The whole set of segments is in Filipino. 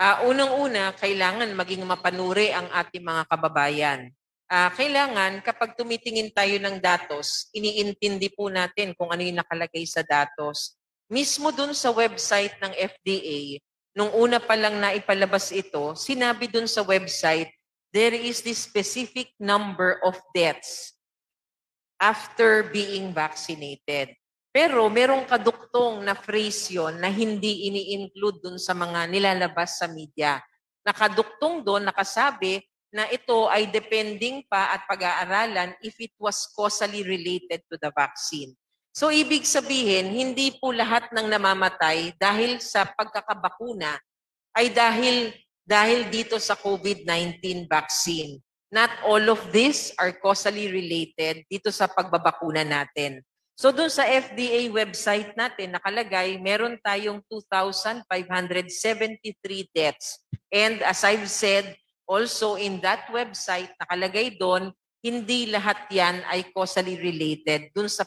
Unang-una, kailangan maging mapanuri ang ating mga kababayan. Kailangan kapag tumitingin tayo ng datos, iniintindi po natin kung ano yung nakalagay sa datos. Mismo dun sa website ng FDA, nung una pa lang na ipalabas ito, sinabi dun sa website, there is this specific number of deaths after being vaccinated. Pero merong kaduktong na phrase yun na hindi ini-include dun sa mga nilalabas sa media. Nakaduktong doon, nakasabi na ito ay depending pa at pag-aaralan if it was causally related to the vaccine. So ibig sabihin, hindi po lahat ng namamatay dahil sa pagkakabakuna ay dahil dito sa COVID-19 vaccine. Not all of these are causally related dito sa pagbabakuna natin. So doon sa FDA website natin nakalagay, meron tayong 2,573 deaths. And as I've said, also in that website nakalagay doon, hindi lahat yan ay causally related doon sa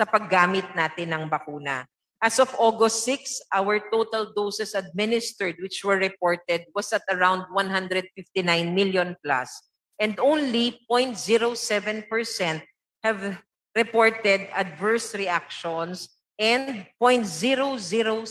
paggamit natin ng bakuna. As of August 6, our total doses administered which were reported was at around 159 million plus. And only 0.07% have reported adverse reactions and 0.006%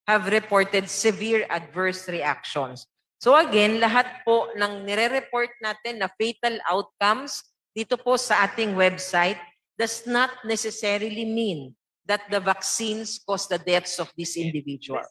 have reported severe adverse reactions. So again, lahat po ng nire-report natin na fatal outcomes dito po sa ating website does not necessarily mean that the vaccines cause the deaths of these individuals.